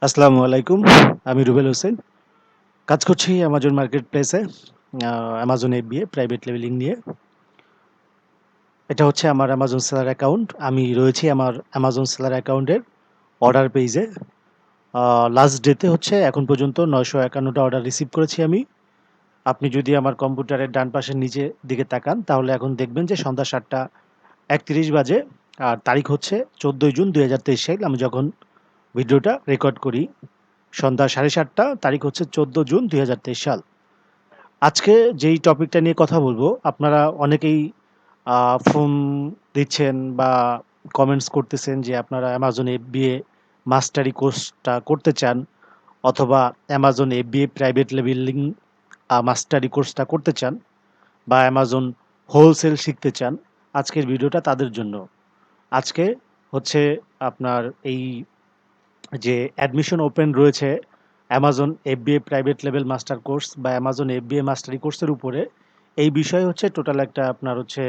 আসসালামু আলাইকুম। আমি রুবেল হোসেন। কাজ করছি অ্যামাজন মার্কেট প্লেসে। অ্যামাজন FBA প্রাইভেট লেবেলিং নিয়ে। এটা হচ্ছে আমার অ্যামাজন সেলার অ্যাকাউন্ট। আমি রয়েছি আমার অ্যামাজন সেলার অ্যাকাউন্টের অর্ডার পেইজে। লাস্ট ডেতে হচ্ছে এখন পর্যন্ত ৯৫১ টা অর্ডার রিসিভ করেছি আমি। আপনি যদি আমার কম্পিউটারের ডান পাশের নিচের দিকে তাকান তাহলে এখন দেখবেন যে সন্ধ্যা ৭:৩১ বাজে। আর তারিখ হচ্ছে ১৪ জুন ২০২৩ সাল। আমি যখন ভিডিওটা রেকর্ড করি সন্ধ্যা ৭:৩০ তারিখ হচ্ছে ১৪ জুন ২০২৩ সাল। আজকে যেই টপিকটা নিয়ে কথা বলবো, আপনারা অনেকেই ফোন দিচ্ছেন বা কমেন্টস করতেছেন যে আপনারা অ্যামাজন FBA মাস্টারি কোর্সটা করতে চান অথবা অ্যামাজন FBA প্রাইভেট লেভেলিং মাস্টারি কোর্সটা করতে চান বা অ্যামাজন হোলসেল শিখতে চান। আজকের ভিডিওটা তাদের জন্য। আজকে হচ্ছে আপনার এই যে অ্যাডমিশন ওপেন রয়েছে Amazon FBA private level master course বা অ্যামাজন FBA মাস্টারি কোর্সের উপরে এই বিষয়ে হচ্ছে টোটাল একটা আপনার হচ্ছে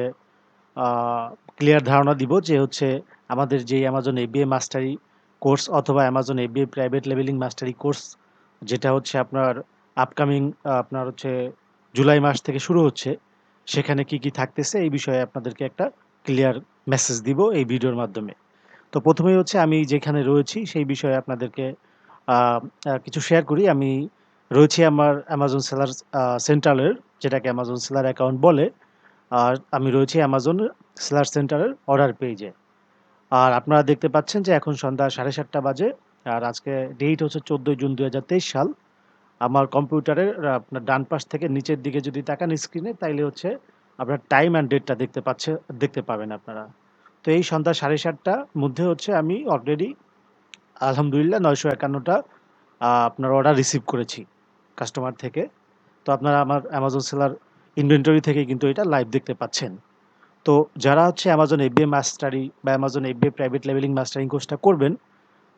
ক্লিয়ার ধারণা দিব যে হচ্ছে আমাদের যে অ্যামাজন FBA মাস্টারি কোর্স অথবা অ্যামাজন FBA প্রাইভেট লেভেলিং মাস্টারি কোর্স যেটা হচ্ছে আপনার আপকামিং আপনার হচ্ছে জুলাই মাস থেকে শুরু হচ্ছে সেখানে কি কি থাকতেছে এই বিষয়ে আপনাদেরকে একটা ক্লিয়ার মেসেজ দিব এই ভিডিওর মাধ্যমে। তো প্রথমেই হচ্ছে আমি যেখানে রয়েছি সেই বিষয়ে আপনাদেরকে আ আ কিছু শেয়ার করি। আমি রয়েছি আমার অ্যামাজন সেলার সেন্ট্রালের যেটাকে অ্যামাজন সেলার অ্যাকাউন্ট বলে। আর আমি রয়েছি অ্যামাজন সেলার সেন্টারের অর্ডার পেইজে। আর আপনারা দেখতে পাচ্ছেন যে এখন সন্ধ্যা ৭:৩০ বাজে। আর আজকে ডেট হচ্ছে ১৪ জুন ২০২৩ সাল। আমার কম্পিউটারের আপনার ডান পাশ থেকে নিচের দিকে যদি তাকান স্ক্রিনে তাইলে হচ্ছে আপনার টাইম অ্যান্ড ডেটটা দেখতে পাবেন আপনারা। তো এই সন্ধ্যা ৭:৩০ মধ্যে হচ্ছে আমি অলরেডি আলহামদুলিল্লাহ ৯৫১ টা আপনার অর্ডার রিসিভ করেছি কাস্টমার থেকে। তো আপনারা আমার অ্যামাজন সেলার ইনভেন্টরি থেকে কিন্তু এটা লাইভ দেখতে পাচ্ছেন। তো যারা হচ্ছে অ্যামাজন FBA মাস্টারি বা Amazon FBA private leveling mastering কোর্সটা করবেন,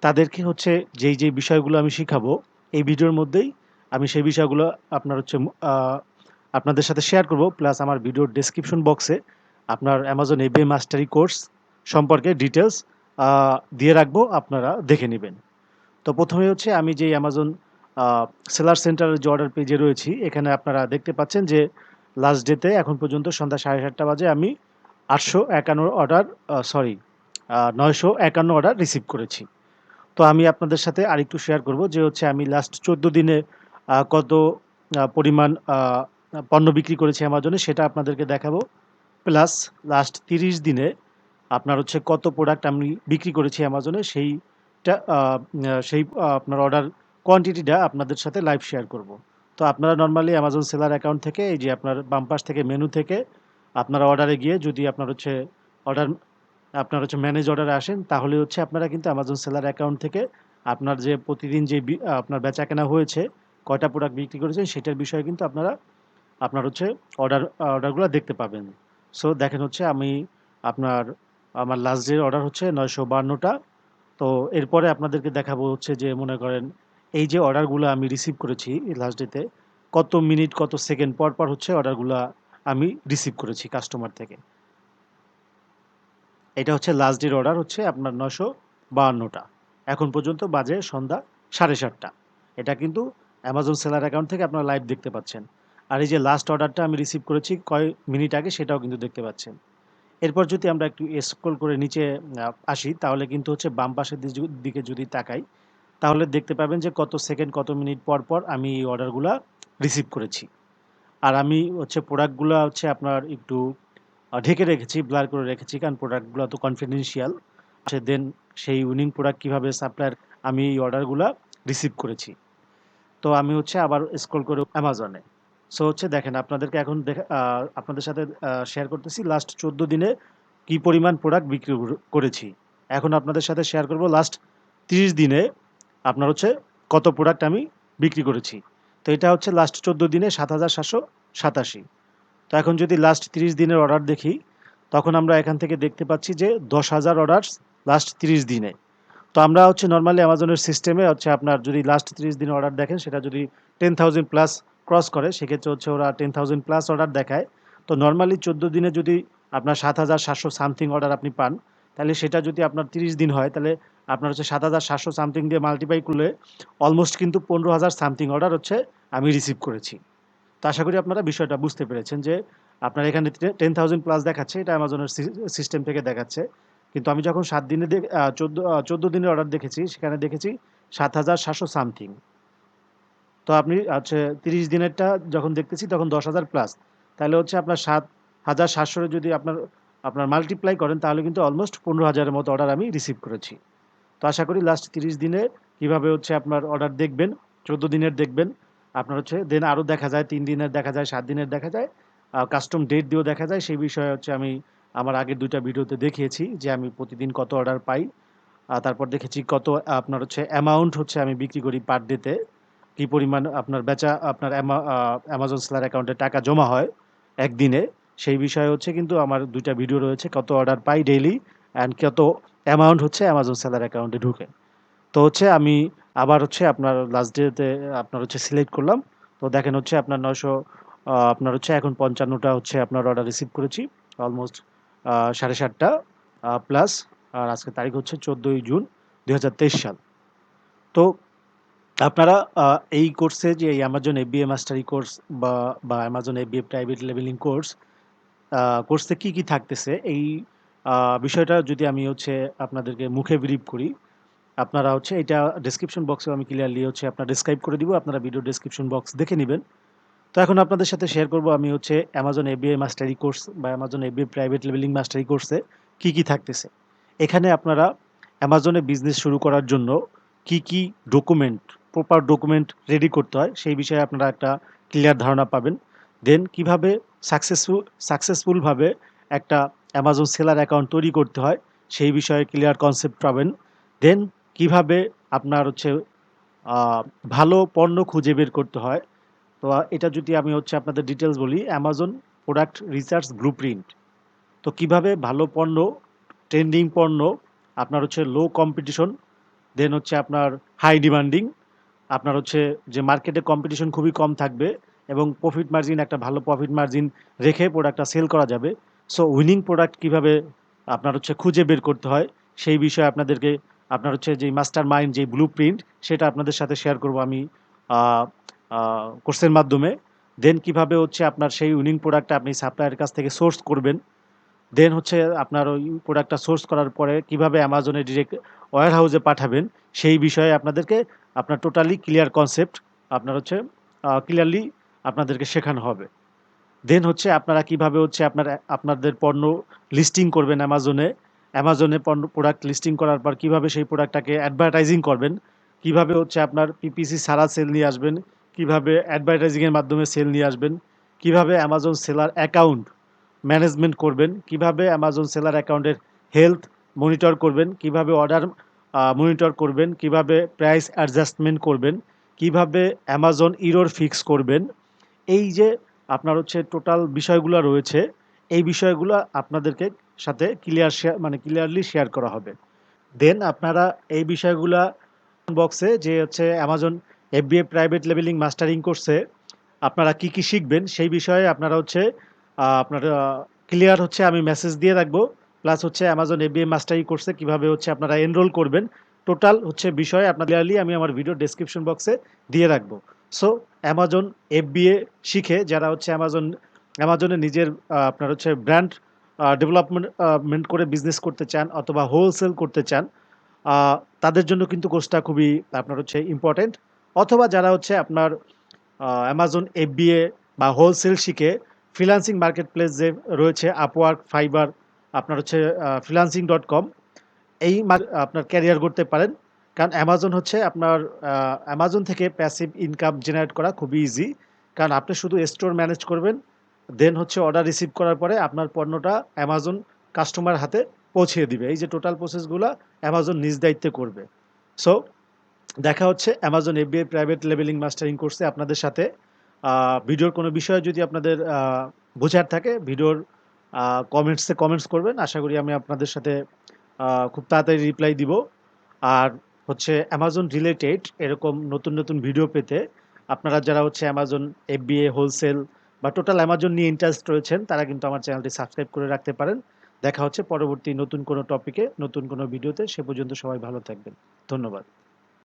তাদেরকে হচ্ছে যেই বিষয়গুলো আমি শিখাবো, এই ভিডিওর মধ্যেই আমি সেই বিষয়গুলো আপনার হচ্ছে আপনাদের সাথে শেয়ার করব। প্লাস আমার ভিডিওর ডেসক্রিপশন বক্সে আপনার অ্যামাজন FBA মাস্টারি কোর্স সম্পর্কে ডিটেইলস আ দিয়ে রাখবো, আপনারা দেখে নিবেন। তো ১ম এ হচ্ছে আমি যেই অ্যামাজন আ সেলার সেন্টারের যে অর্ডার পেজে রয়েছি, এখানে আপনারা দেখতে পাচ্ছেন যে লাস্ট ডেতে এখন পর্যন্ত সন্ধ্যা ৭:৩০ বাজে আমি ৮৫১ অর্ডার সরি ৯৫১ অর্ডার রিসিভ করেছি। তো আমি আপনাদের সাথে আরেকটু শেয়ার করব যে হচ্ছে আমি লাস্ট ১৪ দিনে কত পরিমাণ পণ্য বিক্রি করেছি অ্যামাজনে সেটা আপনাদেরকে দেখাবো। প্লাস লাস্ট ৩০ দিনে আপনার হচ্ছে কত প্রোডাক্ট আমি বিক্রি করেছি অ্যামাজনে সেইটা আপনার অর্ডার কোয়ান্টিটিটা আপনাদের সাথে লাইভ শেয়ার করব। তো আপনারা নরমালি অ্যামাজন সেলার অ্যাকাউন্ট থেকে এই যে আপনার বাম পাশ থেকে মেনু থেকে আপনারা অর্ডারে গিয়ে যদি অর্ডার আপনার হচ্ছে ম্যানেজ অর্ডারে আসেন তাহলে হচ্ছে আপনারা কিন্তু অ্যামাজন সেলার অ্যাকাউন্ট থেকে আপনার যে প্রতিদিন যে আপনার বেচাকেনা হয়েছে, কয়টা প্রোডাক্ট বিক্রি করেছেন সেটার বিষয়ে কিন্তু আপনারা আপনার হচ্ছে অর্ডারগুলা দেখতে পাবেন। সো দেখেন হচ্ছে আমি আপনার আমার লাস্ট ডের অর্ডার হচ্ছে ৯৫২ টা। তো এরপরে আপনাদেরকে দেখাবো হচ্ছে যে মনে করেন এই যে অর্ডারগুলা আমি রিসিভ করেছি লাস্ট ডেতে কত মিনিট কত সেকেন্ড পর হচ্ছে অর্ডারগুলা আমি রিসিভ করেছি কাস্টমার থেকে। এটা হচ্ছে লাস্ট ডের অর্ডার হচ্ছে আপনার ৯৫২ টা। এখন পর্যন্ত বাজে সন্ধ্যা ৭:৩০। এটা কিন্তু অ্যামাজন সেলার অ্যাকাউন্ট থেকে আপনারা লাইভ দেখতে পাচ্ছেন। আর এই যে লাস্ট অর্ডারটা আমি রিসিভ করেছি কয় মিনিট আগে সেটাও কিন্তু দেখতে পাচ্ছেন। এরপর যদি আমরা একটু স্ক্রল করে নিচে আসি তাহলে কিন্তু হচ্ছে বাম পাশের দিকে যদি তাকাই তাহলে দেখতে পাবেন যে কত সেকেন্ড কত মিনিট পর আমি এই অর্ডারগুলা রিসিভ করেছি। আর আমি হচ্ছে প্রোডাক্টগুলা হচ্ছে আপনার একটু ঢেকে রেখেছি, ব্লার করে রেখেছি কারণ প্রোডাক্টগুলো তো কনফিডেন্সিয়াল। দেন সেই উইনিং প্রোডাক্ট কিভাবে সাপ্লায়ার আমি এই অর্ডারগুলা রিসিভ করেছি। তো আমি হচ্ছে আবার স্ক্রল করে অ্যামাজনে। সো হচ্ছে দেখেন আপনাদেরকে এখন আপনাদের সাথে শেয়ার করতেছি লাস্ট ১৪ দিনে কি পরিমাণ প্রোডাক্ট বিক্রি করেছি। এখন আপনাদের সাথে শেয়ার করব লাস্ট ৩০ দিনে আপনার হচ্ছে কত প্রোডাক্ট আমি বিক্রি করেছি। তো এটা হচ্ছে লাস্ট ১৪ দিনে ৭৭৮৭। তো এখন যদি লাস্ট ৩০ দিনের অর্ডার দেখি, তখন আমরা এখান থেকে দেখতে পাচ্ছি যে ১০,০০০ অর্ডারস লাস্ট ৩০ দিনে। তো আমরা হচ্ছে নরমালি অ্যামাজনের সিস্টেমে হচ্ছে আপনার যদি লাস্ট ৩০ দিনের অর্ডার দেখেন সেটা যদি 10,000 প্লাস ক্রস করে সেক্ষেত্রে হচ্ছে ওরা 10,000 প্লাস অর্ডার দেখায়। তো নরমালি ১৪ দিনে যদি আপনার ৭,৭০০ সামথিং অর্ডার আপনি পান, তাহলে সেটা যদি আপনার ৩০ দিন হয় তাহলে আপনার হচ্ছে ৭,৭০০ সামথিং দিয়ে মাল্টিপ্লাই করলে অলমোস্ট কিন্তু ১৫,০০০ সামথিং অর্ডার হচ্ছে আমি রিসিভ করেছি। তো আশা করি আপনারা বিষয়টা বুঝতে পেরেছেন যে আপনার এখানে 10,000 প্লাস দেখাচ্ছে, এটা অ্যামাজনের সিস্টেম থেকে দেখাচ্ছে। কিন্তু আমি যখন ৭ দিনে ১৪ দিনের অর্ডার দেখেছি, সেখানে দেখেছি ৭,৭০০ সামথিং। তো আপনি হচ্ছে ৩০ দিনেরটা যখন দেখতেছি তখন ১০,০০০ প্লাস। তাহলে হচ্ছে আপনার ৭,৭০০ যদি আপনার মাল্টিপ্লাই করেন তাহলে কিন্তু অলমোস্ট ১৫,০০০ এর মতো অর্ডার আমি রিসিভ করেছি। তো আশা করি লাস্ট ৩০ দিনে কিভাবে হচ্ছে আপনার অর্ডার দেখবেন, ১৪ দিনের দেখবেন, আপনার হচ্ছে দেন আরও দেখা যায় ৩ দিনের দেখা যায়, ৭ দিনের দেখা যায়, কাস্টম ডেট দিয়েও দেখা যায়। সেই বিষয়ে হচ্ছে আমি আমার আগের ২ টা ভিডিওতে দেখিয়েছি যে আমি প্রতিদিন কত অর্ডার পাই। তারপর দেখেছি কত আপনার হচ্ছে অ্যামাউন্ট হচ্ছে আমি বিক্রি করি পার ডেতে, কি পরিমাণ আপনার বেচা আপনার অ্যামাজন সেলার অ্যাকাউন্টে টাকা জমা হয় একদিনে। সেই বিষয়ে হচ্ছে কিন্তু আমার ২ টা ভিডিও রয়েছে, কত অর্ডার পাই ডেইলি অ্যান্ড কত অ্যামাউন্ট হচ্ছে অ্যামাজন সেলার অ্যাকাউন্টে ঢুকে। তো হচ্ছে আমি আবার হচ্ছে আপনার লাস্ট ডেতে আপনার হচ্ছে সিলেক্ট করলাম। তো দেখেন হচ্ছে আপনার ৯০০ আপনার হচ্ছে এখন ৫৫টা হচ্ছে আপনার অর্ডার রিসিভ করেছি। অলমোস্ট ৭:৩০ প্লাস। আর আজকে তারিখ হচ্ছে ১৪ই জুন ২০২৩ সাল। তো আপনারা এই কোর্সে যে এই Amazon FBA মাস্টারি কোর্স বা Amazon FBA প্রাইভেট লেভেলিং কোর্সে কি থাকতেছে এই বিষয়টা যদি আমি হচ্ছে আপনাদেরকে মুখে ব্রিফ করি, আপনারা হচ্ছে এটা ডেসক্রিপশন বক্সে আমি ক্লিয়ারলি হচ্ছে আপনার ডেসক্রাইব করে দিব। আপনারা ভিডিও ডেসক্রিপশন বক্স দেখে নিবেন। তো এখন আপনাদের সাথে শেয়ার করব আমি হচ্ছে Amazon FBA মাস্টারি কোর্স বা Amazon FBA প্রাইভেট লেভেলিং মাস্টারি কোর্সে কি থাকতেছে। এখানে আপনারা Amazon এ বিজনেস শুরু করার জন্য কি ডকুমেন্ট, প্রপার ডকুমেন্ট রেডি করতে হয় সেই বিষয়ে আপনারা একটা ক্লিয়ার ধারণা পাবেন। দেন কিভাবে সাকসেসফুলভাবে একটা Amazon সেলার অ্যাকাউন্ট তৈরি করতে হয় সেই বিষয়ে ক্লিয়ার কনসেপ্ট পাবেন। দেন কিভাবে আপনার হচ্ছে আ ভালো পণ্য খুঁজে বের করতে হয়। তো এটা যদি আমি হচ্ছে আপনাদের ডিটেইলস বলি, Amazon প্রোডাক্ট রিসার্চ ব্লুপ্রিন্ট। তো কিভাবে ভালো পণ্য, ট্রেন্ডিং পণ্য, আপনার হচ্ছে লো কম্পিটিশন, দেন হচ্ছে আপনার হাই ডিমান্ডিং, আপনার হচ্ছে যে মার্কেটে কম্পিটিশন খুবই কম থাকবে এবং প্রফিট মার্জিন একটা ভালো প্রফিট মার্জিন রেখে প্রোডাক্টটা সেল করা যাবে। সো উইনিং প্রোডাক্ট কিভাবে আপনার হচ্ছে খুঁজে বের করতে হয় সেই বিষয়ে আপনাদেরকে আপনার হচ্ছে যেই মাস্টার মাইন্ড যেই ব্লুপ্রিন্ট সেটা আপনাদের সাথে শেয়ার করব আমি কোর্সের মাধ্যমে। দেন কিভাবে হচ্ছে আপনার সেই উইনিং প্রোডাক্টটা আপনি সাপ্লায়ারের কাছ থেকে সোর্স করবেন। দেন হচ্ছে আপনার ওই প্রোডাক্টটা সোর্স করার পরে কিভাবে অ্যামাজনে ডিরেক্ট ওয়্যার হাউসে পাঠাবেন সেই বিষয়ে আপনাদেরকে আপনার টোটালি ক্লিয়ার কনসেপ্ট আপনার হচ্ছে ক্লিয়ারলি আপনাদেরকে শেখানো হবে। দেন হচ্ছে আপনারা কিভাবে হচ্ছে আপনাদের পণ্য লিস্টিং করবেন অ্যামাজনে পণ্য প্রোডাক্ট লিস্টিং করার পর কিভাবে সেই প্রোডাক্টটাকে অ্যাডভার্টাইজিং করবেন, কিভাবে হচ্ছে আপনার পিপিসি ছাড়া সেল নিয়ে আসবেন, কিভাবে অ্যাডভার্টাইজিংয়ের মাধ্যমে সেল নিয়ে আসবেন, কিভাবে অ্যামাজন সেলার অ্যাকাউন্ট ম্যানেজমেন্ট করবেন, কিভাবে অ্যামাজন সেলার অ্যাকাউন্টের হেলথ মনিটর করবেন, কিভাবে অর্ডার মনিটর করবেন, কিভাবে প্রাইস অ্যাডজাস্টমেন্ট করবেন, কিভাবে অ্যামাজন ইরর ফিক্স করবেন। এই যে আপনার হচ্ছে টোটাল বিষয়গুলো রয়েছে, এই বিষয়গুলো আপনাদেরকে সাথে ক্লিয়ারলি শেয়ার করা হবে। দেন আপনারা এই বিষয়গুলা বক্সে যে হচ্ছে Amazon FBA private leveling mastering কোর্সে আপনারা কি শিখবেন সেই বিষয়ে আপনারা হচ্ছে আপনার ক্লিয়ার হচ্ছে আমি মেসেজ দিয়ে রাখবো। প্লাস হচ্ছে Amazon FBA মাস্টারি কোর্সে কিভাবে হচ্ছে আপনারা এনরোল করবেন। টোটাল হচ্ছে বিষয় আপনার ক্লিয়ারলি আমি আমার ভিডিও ডেসক্রিপশন বক্সে দিয়ে রাখবো। সো Amazon FBA শিখে যারা হচ্ছে Amazon-এ নিজের আপনার হচ্ছে ব্র্যান্ড ডেভেলপমেন্ট করে বিজনেস করতে চান অথবা হোলসেল করতে চান, আ তাদের জন্য কিন্তু কোর্সটা খুবই আপনার হচ্ছে ইম্পোর্টেন্ট। অথবা যারা হচ্ছে আপনার Amazon FBA বা হোলসেল শিখে ফ্রিল্যান্সিং মার্কেট প্লেস যে রয়েছে Upwork, Fiverr, আপনার হচ্ছে freelancing.com, আপনার ক্যারিয়ার করতে পারেন। কারণ Amazon হচ্ছে আপনার Amazon থেকে প্যাসিভ ইনকাম জেনারেট করা খুবই ইজি। কারণ আপনি শুধু স্টোর ম্যানেজ করবেন। দেন হচ্ছে অর্ডার রিসিভ করার পরে আপনার পণ্যটা Amazon কাস্টমার হাতে পৌঁছিয়ে দিবে। এই যে টোটাল প্রসেসগুলা Amazon নিজ দায়িত্বে করবে। সো দেখা হচ্ছে Amazon FBA private leveling mastering কোর্সে আপনাদের সাথে। ভিডিওর কোনো বিষয় যদি আপনাদের বোঝার থাকে ভিডিওর কমেন্টস করবেন। আশা করি আমি আপনাদের সাথে খুব তাড়াতাড়ি রিপ্লাই দিব। আর হচ্ছে Amazon রিলেটেড এরকম নতুন ভিডিও পেতে আপনারা যারা হচ্ছে Amazon FBA হোলসেল বা টোটাল Amazon নিয়ে ইন্টারেস্ট রয়েছেন তারা কিন্তু আমার চ্যানেলটি সাবস্ক্রাইব করে রাখতে পারেন। দেখা হচ্ছে পরবর্তী নতুন কোনো টপিকে, নতুন কোনো ভিডিওতে। সে পর্যন্ত সবাই ভালো থাকবেন। ধন্যবাদ।